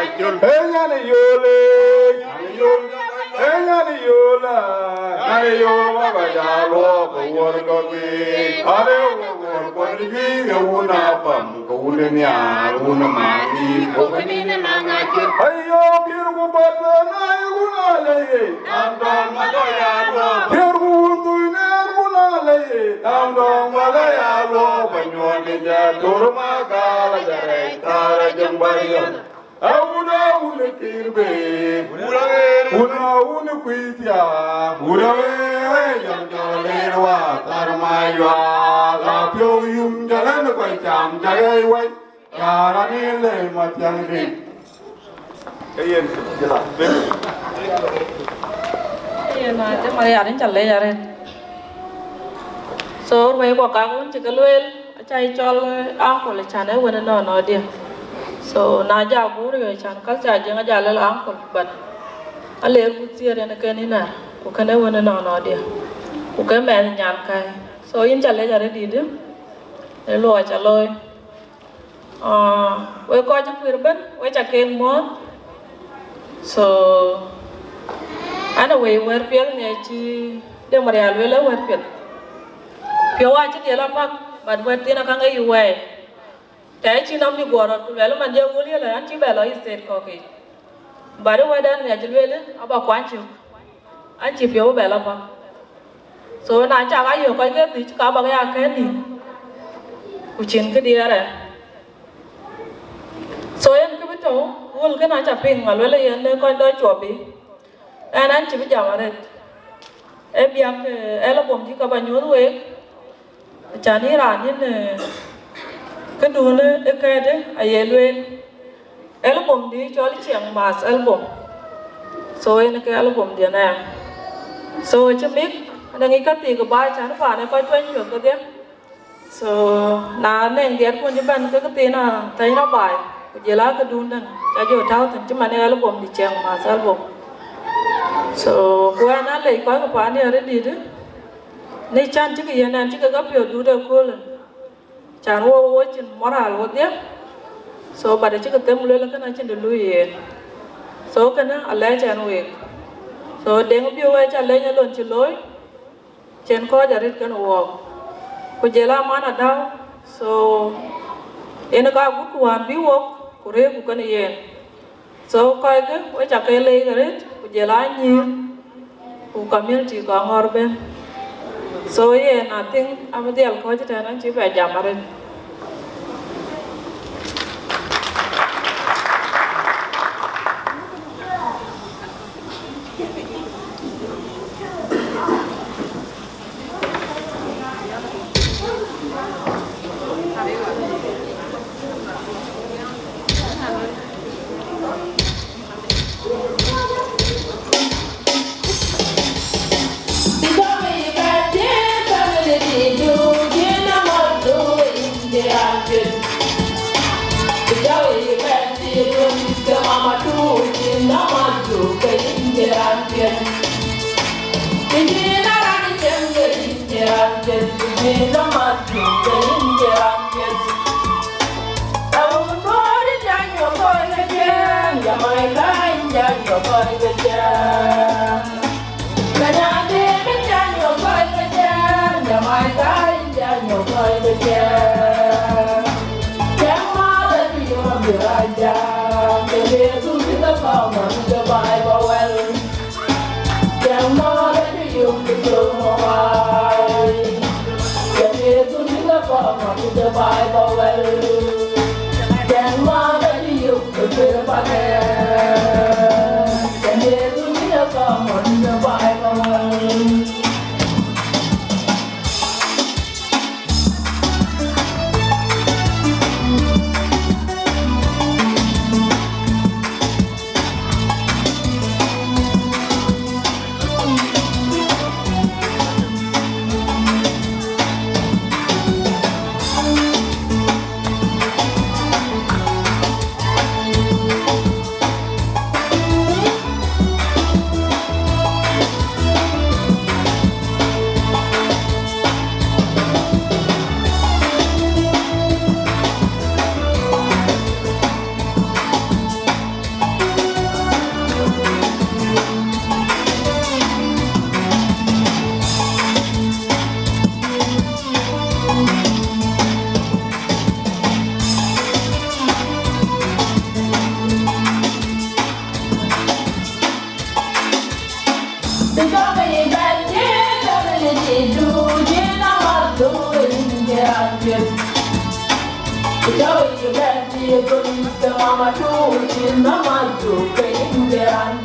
Achol. Enyani yole. Enyani yola. Nani yola kajalo kawar kabi. Are kawar kabi kawuna pam kawuna niya kawuna mali kawuni ni mga chil. Ayo pirku bata na kawuna leye. Andong malayalo. Pirku tuine kawuna leye. Andong malayalo. Panyoni jatur magala jaray tara jambariyon. Auna una kirbe. Una kuitya. Urawe jamjolerwa tarmaywa. Lapyo yum jalan koi cham jagay way. Yarani le matyang din. Kayen jala. Kayen na te Maria đến challe jare. So we ko ka kun chikaluel chai chol ang ko le chane wona no dia. So na ja guru yo chan kal cha jenga jala ang ko bat. Ale ku tiere na ken ina ku kana wona no dia. Ku ka me nyan kai. So yin challe jare di de. Le lo cha loy. We ko cha pir ben we cha ken mo. So ana we wer piel ne chi de Maria we le wer piel. Piel wa chi de la pak bat wer tina ka ngai we. Tại chi năm đi qua rồi, về lúc mà giờ muốn đi là anh chỉ về lại state có cái, bà đó qua đây nhà chỉ về đấy, ở bảo quán chịu, anh chỉ phiếu về là bao, số này chắc ai hiểu cái gì chứ cả bao cái gì, của chuyện cái đi rồi, số em cứ biết chỗ, muốn cái này chả pin mà lấy anh lấy coi đôi chuột bị, anh chỉ biết giờ mà đấy, em biết em là bom chỉ có bao nhiêu thôi, chả ní là nên cái đồ này cái đấy ai luôn album đi cho lý chiang mass album so cái cái album dia này so chứ biết đang nghĩ cái gì của bài chán phản này coi chuyên được cái đấy so na nên dia pun jeban cái tiền nào thấy nó bài giờ lá cái đồ này cho dù tháo thì chứ mà này album đi chiang mass album so qua nó lấy coi cái phản này đi đấy này chán chứ cái gì này chứ cái gấp biểu đủ được cô lên chàng wo trên moral wo dia so pada cik ketemu lele kan aja dulu ya so kana alai chàng we so deng biu we cha le nya lon chi loi chen ko jarit kan wo ko jela mana dau so ena ka gut wan bi wo kure ku kan yen so kai ke we cha ke le garit ko jela ni ku community ka ngor ben so yeah, nothing. I'm the alcohol to turn on to by Jamarin. Mama tu, mama tu, kain jaran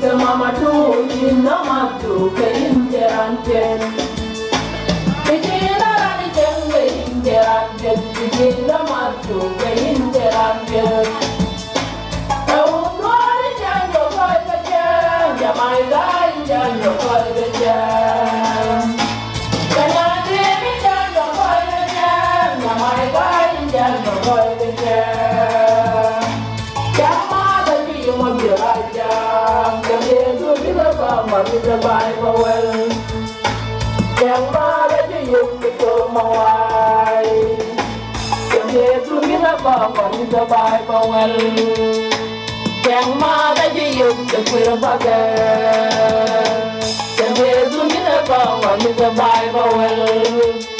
Mama tu, mama tu, kain jaran Yang ma da ji yu de kwira baga Yang de du mi na ba wa mi da bai ba wel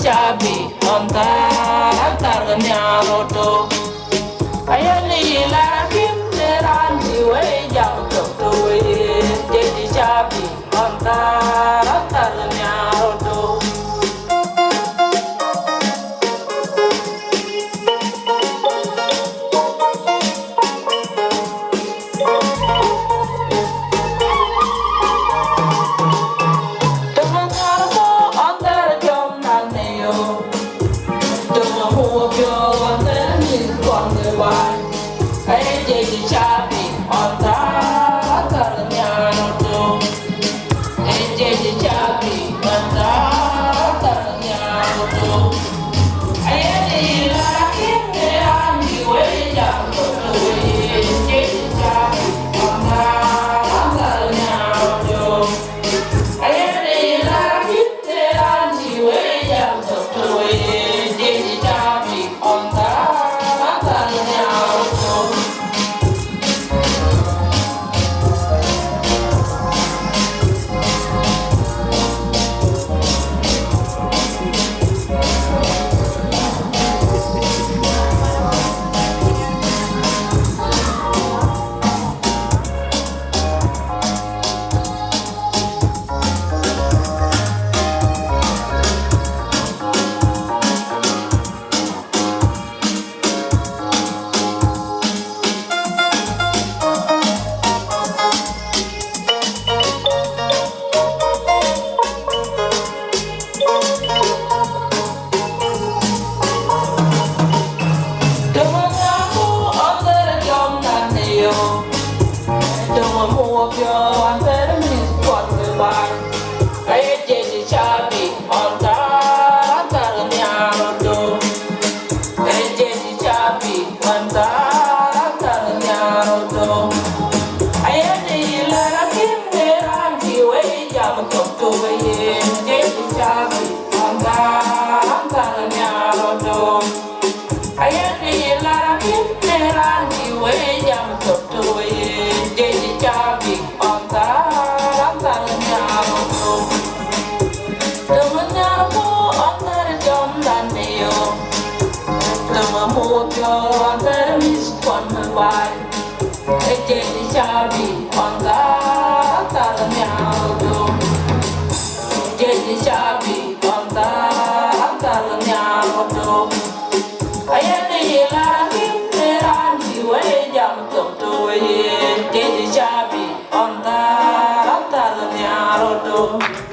Shabi on that Taranyaro. I only like him there on the way down to it. Jadi Shabi on that Taranyaro. You're more pure and better is what we want. I did the shabby on that and yardo. I did the shabby on that and yardo. I had the letter in there and the way I'm to away. Did the shabby on that and yardo. I had the letter in there and the way I'm to away. Did the shabby on that and yardo. More pure, better is one by. A daily shabby on that Talamado. Daily shabby on that Talamado. I had a yellow in the way jump to it. Daily shabby on that Talamado.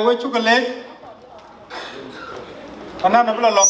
ไว้ชุกเล็กอันนั้นเราลอง